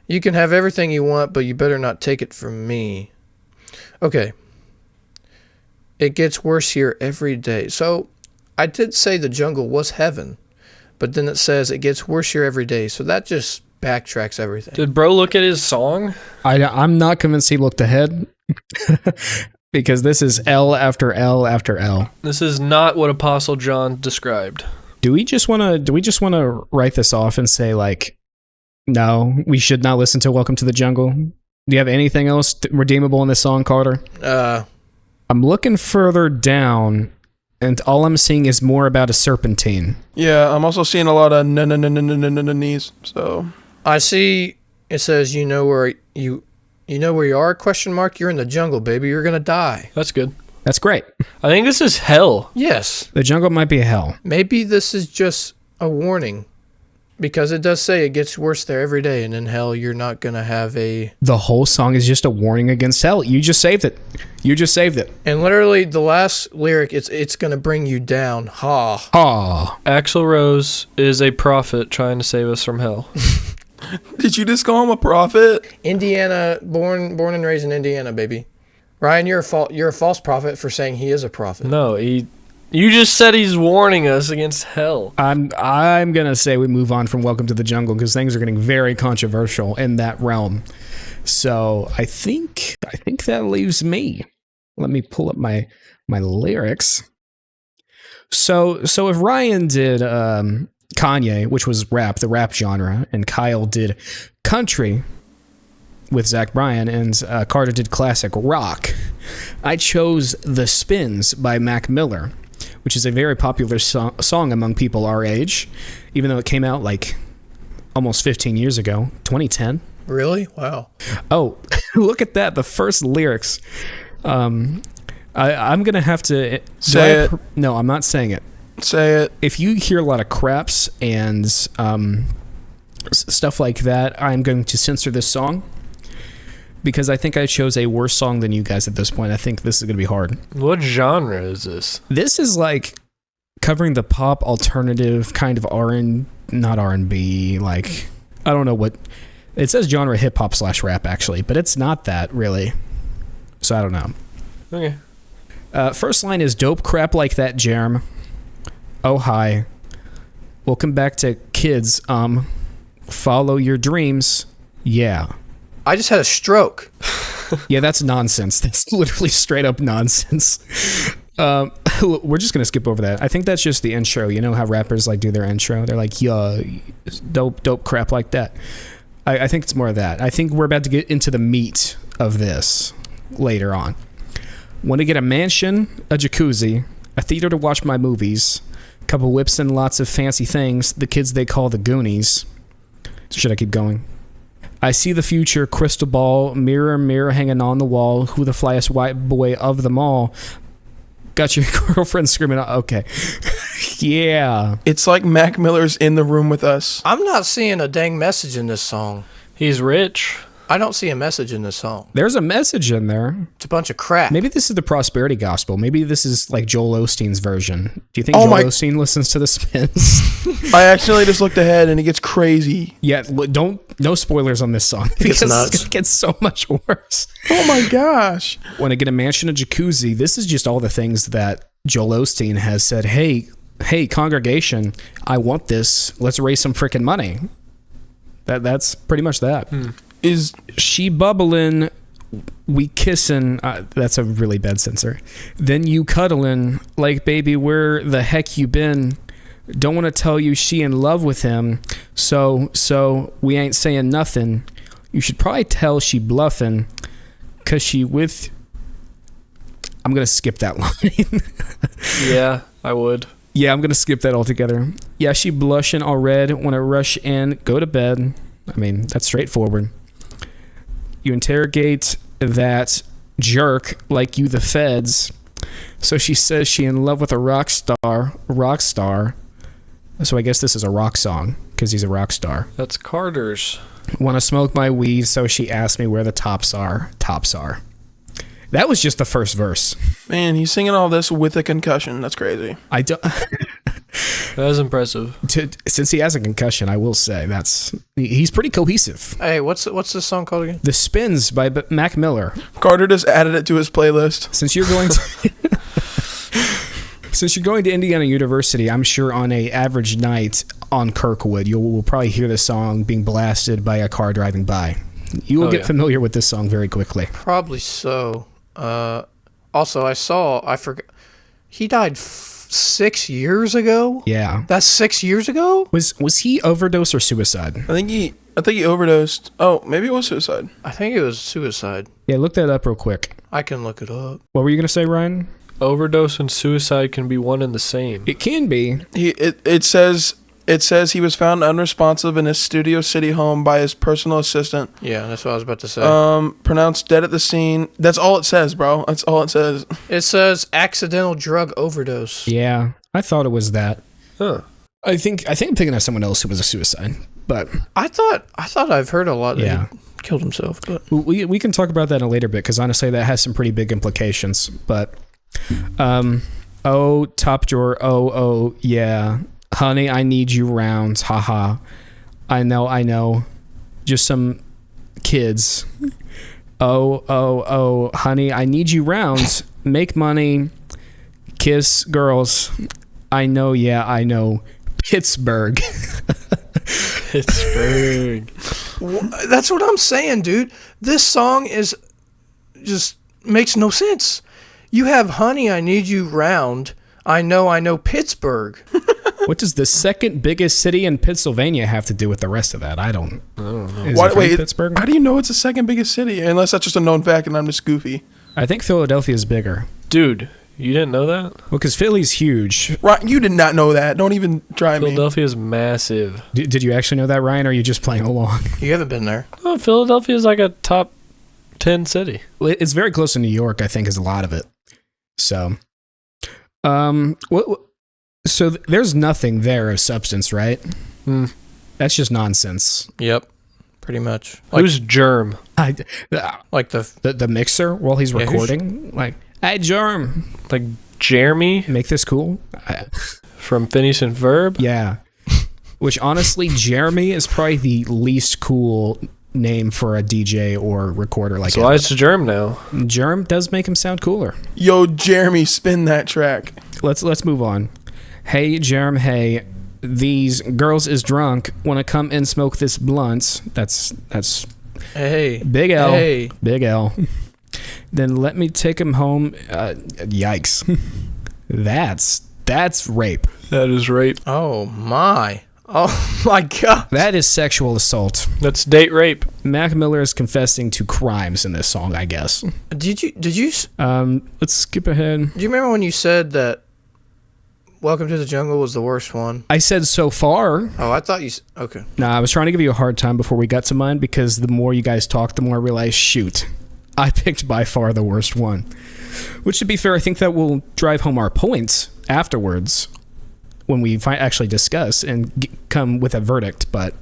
You can have everything you want, but you better not take it from me. Okay. It gets worse here every day. So I did say the jungle was heaven, but then it says it gets worse here every day. So that just backtracks everything. Did bro look at his song? I'm not convinced he looked ahead because this is L after L after L. This is not what Apostle John described. Do we just want to write this off and say, like, no, we should not listen to Welcome to the Jungle? Do you have anything else redeemable in this song, Carter? I'm looking further down, and all I'm seeing is more about a serpentine. Yeah, I'm also seeing a lot of knees. So I see it says you know where you are, question mark, you're in the jungle, baby. You're going to die. That's good. That's great. I think this is hell. Yes. The jungle might be a hell. Maybe this is just a warning, because it does say it gets worse there every day, and in hell you're not going to have a... The whole song is just a warning against hell. You just saved it. You just saved it. And literally the last lyric, it's going to bring you down. Ha. Ha. Axl Rose is a prophet trying to save us from hell. did you just call him a prophet? Indiana, born and raised in Indiana, baby. Ryan, you're a false prophet for saying he is a prophet. No, you just said he's warning us against hell. I'm gonna say we move on from Welcome to the Jungle because things are getting very controversial in that realm. So I think that leaves me. Let me pull up my lyrics. So if Ryan did Kanye, which was rap, the rap genre, and Kyle did country with Zach Bryan, and Carter did classic rock, I chose The Spins by Mac Miller, which is a very popular song among people our age, even though it came out like almost 15 years ago, 2010. Really? Wow. Oh, look at that. The first lyrics. I'm going to have to... Say it. No, I'm not saying it. Say it. If you hear a lot of craps and stuff like that, I'm going to censor this song because I think I chose a worse song than you guys at this point. I think this is going to be hard. What genre is this? This is like covering the pop alternative kind of not R&B, like, I don't know what... It says genre hip-hop / rap, actually, but it's not that, really. So I don't know. Okay. First line is dope crap like that, Jerem. Oh, hi. Welcome back to kids. Follow your dreams. Yeah. I just had a stroke. Yeah, that's nonsense. That's literally straight up nonsense. We're just going to skip over that. I think that's just the intro. You know how rappers like do their intro? They're like, yeah, dope crap like that. I think it's more of that. I think we're about to get into the meat of this later on. Want to get a mansion, a jacuzzi, a theater to watch my movies, a couple whips and lots of fancy things, the kids they call the Goonies. Should I keep going? I see the future, crystal ball, mirror, mirror hanging on the wall, who the flyest white boy of them all. Got your girlfriend screaming out. Okay. Yeah. It's like Mac Miller's in the room with us. I'm not seeing a dang message in this song. He's rich. I don't see a message in this song. There's a message in there. It's a bunch of crap. Maybe this is the prosperity gospel. Maybe this is like Joel Osteen's version. Do you think Joel Osteen listens to the Spins? I accidentally just looked ahead and it gets crazy. Yeah, no spoilers on this song. Because it's going to get so much worse. Oh my gosh. Want to get a mansion, a jacuzzi. This is just all the things that Joel Osteen has said, hey, congregation, I want this. Let's raise some freaking money. That's pretty much that. Is she bubbling, we kissing, that's a really bad censor. Then you cuddling, like, baby, where the heck you been? Don't want to tell you she in love with him, so we ain't saying nothing. You should probably tell she bluffing, cause she with... I'm going to skip that line. Yeah, I would. Yeah, I'm going to skip that altogether. Yeah, she blushing all red, want to rush in, go to bed. I mean, that's straightforward. You interrogate that jerk like you the feds. So she says she in love with a rock star. So I guess this is a rock song because he's a rock star. That's Carter's. Want to smoke my weed, so she asked me where the tops are. That was just the first verse. Man, he's singing all this with a concussion. That's crazy. I don't... That was impressive. Since he has a concussion, I will say he's pretty cohesive. Hey, what's this song called again? The Spins by Mac Miller. Carter just added it to his playlist. Since you're going to Indiana University, I'm sure on a average night on Kirkwood, you will probably hear the song being blasted by a car driving by. You will get familiar with this song very quickly. Probably so. Also, I forgot. He died 6 years ago? Yeah. That's 6 years ago? Was he overdose or suicide? I think he overdosed. Oh, maybe it was suicide. I think it was suicide. Yeah, look that up real quick. I can look it up. What were you going to say, Ryan? Overdose and suicide can be one and the same. It can be. It says he was found unresponsive in his Studio City home by his personal assistant. Yeah, that's what I was about to say. Pronounced dead at the scene. That's all it says, bro. That's all it says. It says accidental drug overdose. Yeah, I thought it was that. Huh. I think I'm thinking of someone else who was a suicide, but I thought I've heard a lot that yeah. he killed himself, but We can talk about that in a later bit because honestly that has some pretty big implications. But oh, top drawer, oh yeah, honey, I need you round, haha. I know, just some kids. Oh, honey, I need you round, make money, kiss girls. I know, yeah, I know. Pittsburgh. Pittsburgh. that's what I'm saying, dude. This song is just makes no sense. You have honey, I need you round. I know Pittsburgh. What does the second biggest city in Pennsylvania have to do with the rest of that? I don't know. Is it Wait, Pittsburgh? how do you know it's the second biggest city? Unless that's just a known fact and I'm just goofy. I think Philadelphia is bigger. Dude, you didn't know that? Well, because Philly's huge. Right, you did not know that. Don't even try me. Philadelphia is massive. Did you actually know that, Ryan, or are you just playing along? You haven't been there. Oh, Philadelphia is like a top 10 city. Well, it's very close to New York, I think, is a lot of it. So, so there's nothing there of substance, right? That's just nonsense. Yep, pretty much. Who's Germ? Like The mixer while he's Yeah, recording? Like, hey, Germ, Like Jeremy make this cool? from Phineas and Verb? Yeah. Which, honestly, Jeremy is probably the least cool name for a DJ or recorder like So why it's Germ now? Germ does make him sound cooler. Yo, Jeremy, spin that track. Let's move on. Hey, Jerem, hey, these girls is drunk. Wanna come and smoke this blunt? That's hey, Big L. Hey. Big L. Then let me take him home. Yikes. That's rape. That is rape. Oh my god. That is sexual assault. That's date rape. Mac Miller is confessing to crimes in this song, I guess. Did you Let's skip ahead. do you remember when you said that Welcome to the Jungle was the worst one? I said so far. Oh, I thought you okay. Nah, I was trying to give you a hard time before we got to mine because the more you guys talked, the more I realized, shoot, I picked by far the worst one. Which, to be fair, I think that will drive home our points afterwards when we actually discuss and come with a verdict. But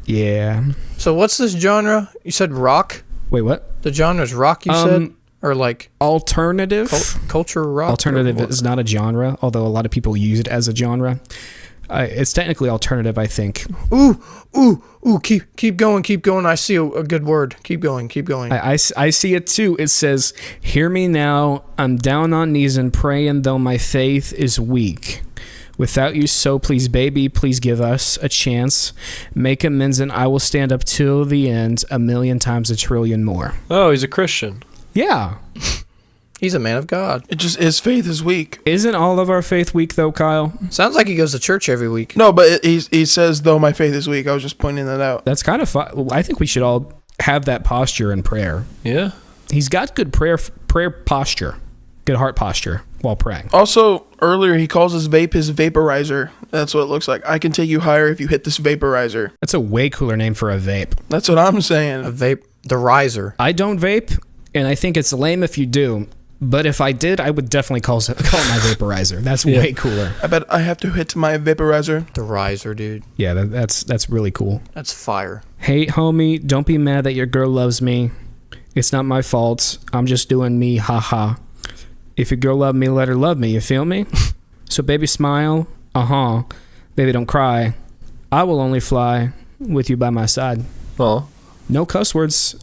yeah. So what's this genre? You said rock? Wait, what? The genre's rock, you said? Or like Alternative? culture rock? Alternative is not a genre, although a lot of people use it as a genre. It's technically alternative, I think. Ooh, keep going. I see a good word. Keep going. I see it too. It says, hear me now, I'm down on knees and praying though my faith is weak. Without you, so please, baby, please give us a chance. Make amends and I will stand up till the end, 1,000,000 times 1,000,000,000,000 more. Oh, he's a Christian. Yeah. He's a man of God. It just his faith is weak. Isn't all of our faith weak though, Kyle? Sounds like he goes to church every week. No, but he says though my faith is weak. I was just pointing that out. That's kind of fun. I think we should all have that posture in prayer. Yeah. He's got good prayer posture, good heart posture while praying. Also, earlier he calls his vape his vaporizer. That's what it looks like. I can take you higher if you hit this vaporizer. That's a way cooler name for a vape. That's what I'm saying. A vape, the riser. I don't vape, and I think it's lame if you do. But if I did, I would definitely call it my vaporizer. That's way cooler. I bet I have to hit my vaporizer. The riser, dude. Yeah, that's really cool. That's fire. Hey, homie, don't be mad that your girl loves me. It's not my fault. I'm just doing me, haha. If your girl love me, let her love me. You feel me? So baby, smile. Baby, don't cry. I will only fly with you by my side. Oh. No cuss words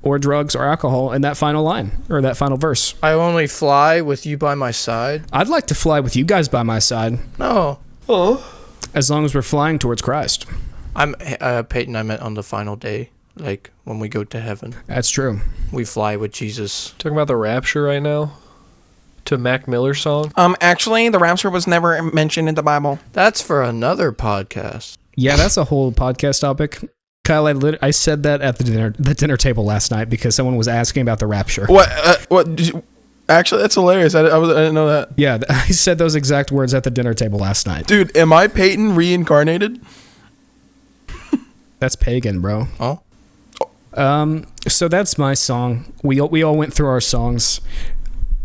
or drugs or alcohol in that final line or that final verse. I only fly with you by my side. I'd like to fly with you guys by my side. No. Oh. As long as we're flying towards Christ. I'm Peyton. I meant on the final day, like when we go to heaven. That's true. We fly with Jesus. Talking about the rapture right now? To a Mac Miller song? Actually, the rapture was never mentioned in the Bible. That's for another podcast. Yeah, that's a whole podcast topic. Kyle, I said that at the dinner table last night because someone was asking about the rapture. What? Actually, that's hilarious. I didn't know that. Yeah, I said those exact words at the dinner table last night. Dude, am I Peyton reincarnated? That's pagan, bro. Oh. So that's my song. We all went through our songs.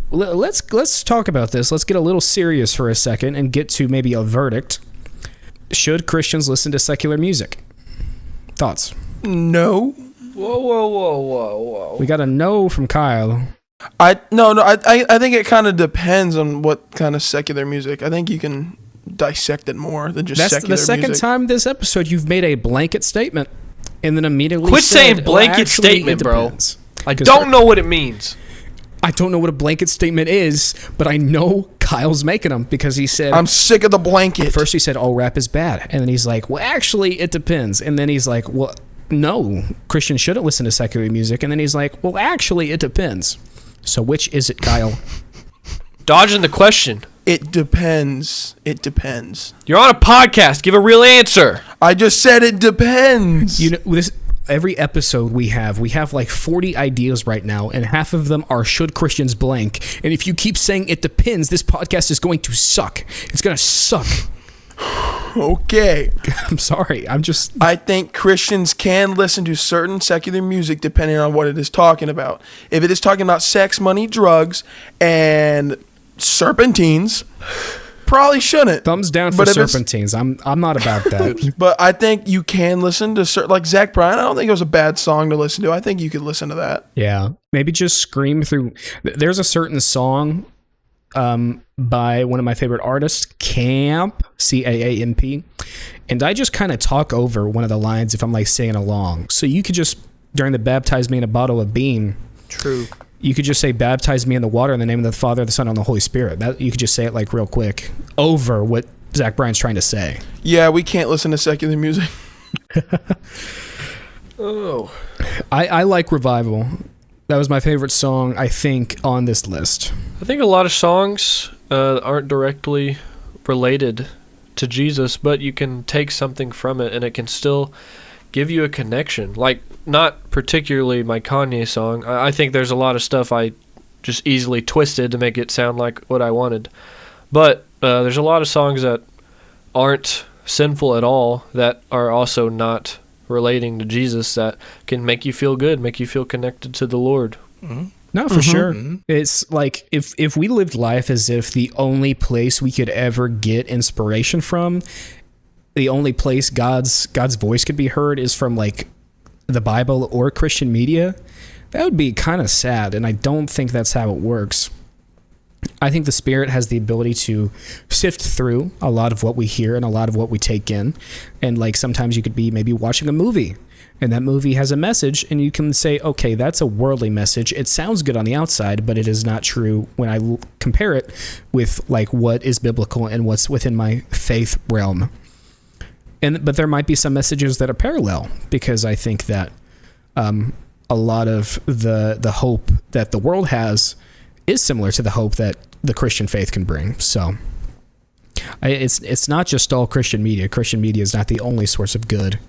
Let's talk about this. Let's get a little serious for a second and get to maybe a verdict. Should Christians listen to secular music? Thoughts? No. Whoa. We got a no from Kyle. I think it kind of depends on what kind of secular music. I think you can dissect it more than just That's secular the second music. time this episode you've made a blanket statement and then immediately Quit said, saying "Well, blanket actually, statement, it bro. depends." I 'Cause don't know what it means. I don't know what a blanket statement is, but I know Kyle's making them because he said... I'm sick of the blanket. First he said, "Oh, rap is bad." And then he's like, "Well, actually, it depends." And then he's like, "Well, no, Christians shouldn't listen to secular music." And then he's like, "Well, actually, it depends." So which is it, Kyle? Dodging the question. It depends. It depends. You're on a podcast. Give a real answer. I just said it depends. You know, this every episode we have like 40 ideas right now, and half of them are should Christians blank. And if you keep saying it depends, this podcast is going to suck. It's going to suck. Okay. I'm sorry. I think Christians can listen to certain secular music depending on what it is talking about. If it is talking about sex, money, drugs, and serpentines, probably shouldn't. Thumbs down for But if it's- serpentines. I'm not about that. But I think you can listen to certain, like Zach Bryan. I don't think it was a bad song to listen to. I think you could listen to that. Yeah. Maybe just scream through. There's a certain song by one of my favorite artists, Camp, Caamp, and I just kind of talk over one of the lines if I'm like singing along. So you could just, during the baptize me in a bottle of bean, True. you could just say baptize me in the water in the name of the Father, the Son, and the Holy Spirit. That you could just say it like real quick over what Zach Bryan's trying to say. Yeah, we can't listen to secular music. Oh. I like Revival. That was my favorite song, I think, on this list. I think a lot of songs aren't directly related to Jesus, but you can take something from it and it can still give you a connection. Like, not particularly my Kanye song. I think there's a lot of stuff I just easily twisted to make it sound like what I wanted. But there's a lot of songs that aren't sinful at all that are also not relating to Jesus that can make you feel good, make you feel connected to the Lord. Mm-hmm. No, for sure. It's like if we lived life as if the only place we could ever get inspiration from, the only place God's voice could be heard is from like the Bible or Christian media, that would be kind of sad, and I don't think that's how it works. I think the Spirit has the ability to sift through a lot of what we hear and a lot of what we take in. And like sometimes you could be maybe watching a movie and that movie has a message and you can say, okay, that's a worldly message. It sounds good on the outside, but it is not true when I compare it with like what is biblical and what's within my faith realm. But there might be some messages that are parallel because I think that a lot of the hope that the world has is similar to the hope that the Christian faith can bring. So it's not just all Christian media. Christian media is not the only source of good,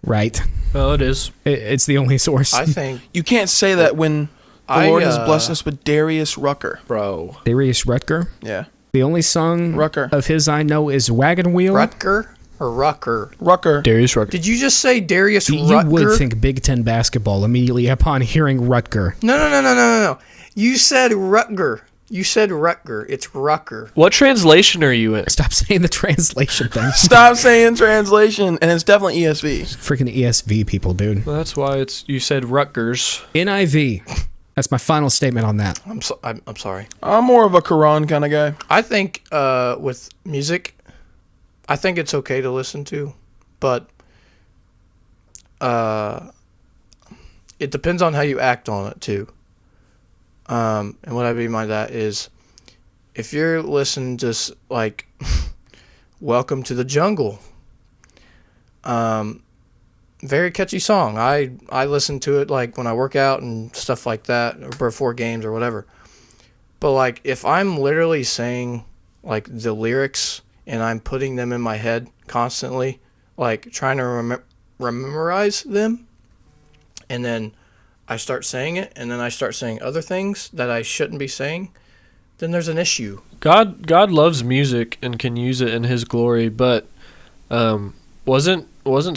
right? Well, it is. It's the only source. I think You can't say that when the Lord has blessed us with Darius Rucker. Bro. Darius Rutger. Yeah. The only song Rucker. of his I know is Wagon Wheel. Rutger or Rucker. Rucker. Darius Rucker. Did you just say Darius You Rutger? would think Big Ten basketball immediately upon hearing Rutger. No. You said Rutger. You said Rutger. It's Rucker. What translation are you in? Stop saying the translation thing. Stop saying translation, and it's definitely ESV. Freaking ESV people, dude. Well, that's why you said Rutgers. NIV. That's my final statement on that. I'm sorry. I'm more of a Quran kind of guy. I think with music, I think it's okay to listen to, but it depends on how you act on it too. And what I mean by that is, if you're listening to like "Welcome to the Jungle," very catchy song. I listen to it like when I work out and stuff like that, or before games or whatever. But like if I'm literally saying like the lyrics and I'm putting them in my head constantly, like trying to memorize them, and then I start saying it, and then I start saying other things that I shouldn't be saying, then there's an issue. God loves music and can use it in His glory, but wasn't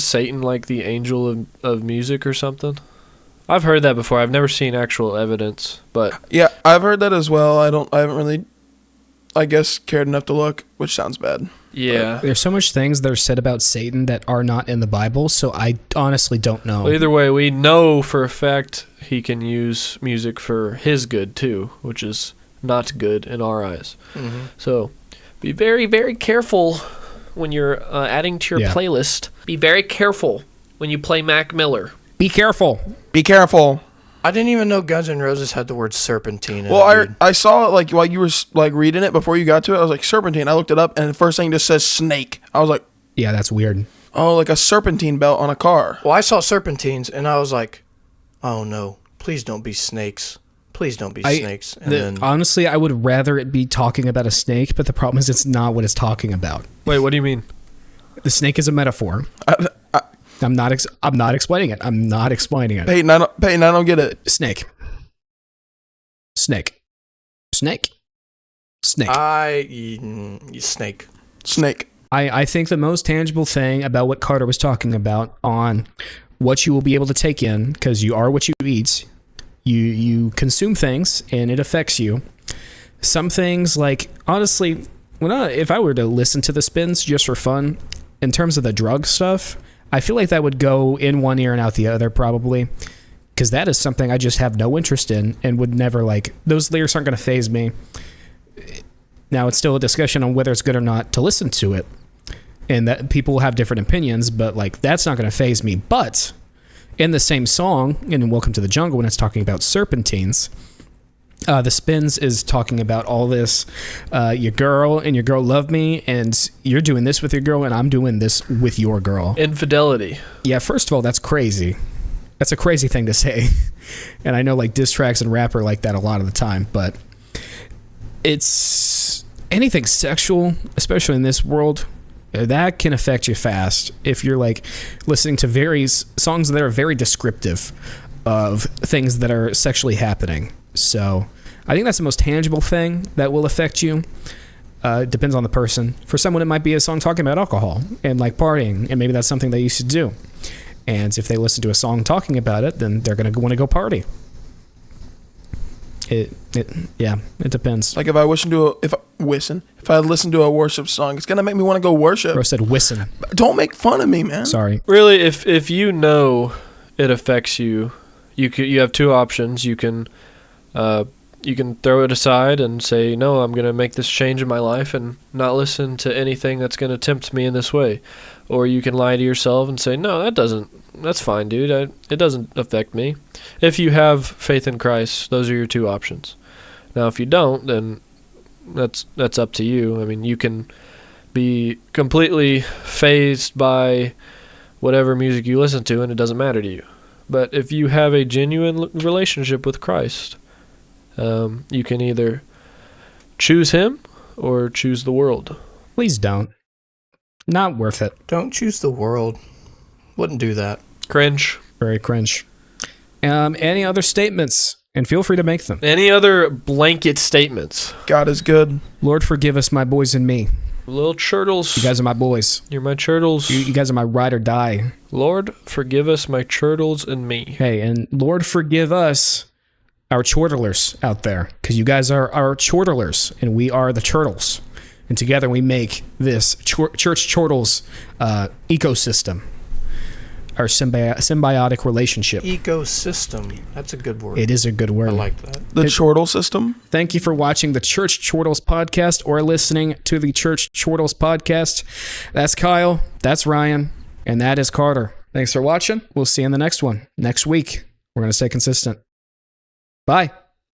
Satan like the angel of music or something? I've heard that before. I've never seen actual evidence, but Yeah, I've heard that as well. I haven't really, I guess, cared enough to look, which sounds bad. yeah. There's so much things that are said about Satan that are not in the Bible, so I honestly don't know. Well, either way, we know for a fact he can use music for his good too, which is not good in our eyes. Mm-hmm. So be very, very careful when you're adding to your playlist. Be very careful when you play Mac Miller. Be careful. Be careful. I didn't even know Guns N' Roses had the word serpentine in Well, it, dude. I saw it like while you were like reading it before you got to it. I was like, serpentine. I looked it up, and the first thing just says snake. I was like, Yeah, that's weird. oh, like a serpentine belt on a car. Well, I saw serpentines, and I was like, oh no, please don't be snakes. Please don't be snakes. And then Honestly, I would rather it be talking about a snake, but the problem is it's not what it's talking about. Wait, what do you mean? The snake is a metaphor. I'm not explaining it. I'm not explaining it. Peyton, I don't get it. Snake. Snake. Snake. Snake. Snake. Snake. I think the most tangible thing about what Carter was talking about on what you will be able to take in, because you are what you eat, you consume things and it affects you. Some things, like, honestly, if I were to listen to the spins just for fun, in terms of the drug stuff, I feel like that would go in one ear and out the other probably, because that is something I just have no interest in and would never, like, those lyrics aren't going to faze me. Now, it's still a discussion on whether it's good or not to listen to it, and that people have different opinions, but like that's not going to faze me. But in the same song, in Welcome to the Jungle, when it's talking about serpentines, the spins is talking about all this, your girl and your girl love me, and you're doing this with your girl, and I'm doing this with your girl. Infidelity. Yeah, first of all, that's crazy. That's a crazy thing to say. And I know like diss tracks and rap are like that a lot of the time, but it's anything sexual, especially in this world, that can affect you fast if you're like listening to various songs that are very descriptive of things that are sexually happening. So I think that's the most tangible thing that will affect you. It depends on the person. For someone, it might be a song talking about alcohol and like partying, and maybe that's something they used to do. And if they listen to a song talking about it, then they're going to want to go party. It depends. Like if I listen to a worship song, it's gonna make me want to go worship. Bro said "whistle." Don't make fun of me, man. Sorry. Really, if you know it affects you, you have two options. You can throw it aside and say, no, I'm going to make this change in my life and not listen to anything that's going to tempt me in this way. Or you can lie to yourself and say, no, that's fine, dude. It doesn't affect me. If you have faith in Christ, those are your two options. Now, if you don't, then that's up to you. I mean, you can be completely fazed by whatever music you listen to and it doesn't matter to you. But if you have a genuine relationship with Christ, you can either choose him or choose the world. Please don't. Not worth it. Don't choose the world. Wouldn't do that. Cringe. Very cringe. Any other statements? And feel free to make them. Any other blanket statements? God is good. Lord, forgive us, my boys and me. Little Churtles. You guys are my boys. You're my Churtles. You guys are my ride or die. Lord, forgive us, my Churtles and me. Hey, and Lord, forgive us, our Chortlers out there, because you guys are our Chortlers, and we are the Churtles. And together we make this Church Chortles ecosystem. our symbiotic relationship. Ecosystem. That's a good word. It is a good word. I like that. The Chortle system. Thank you for watching the Church Chortles podcast or listening to the Church Chortles podcast. That's Kyle, that's Ryan, and that is Carter. Thanks for watching. We'll see you in the next one next week. We're going to stay consistent. Bye.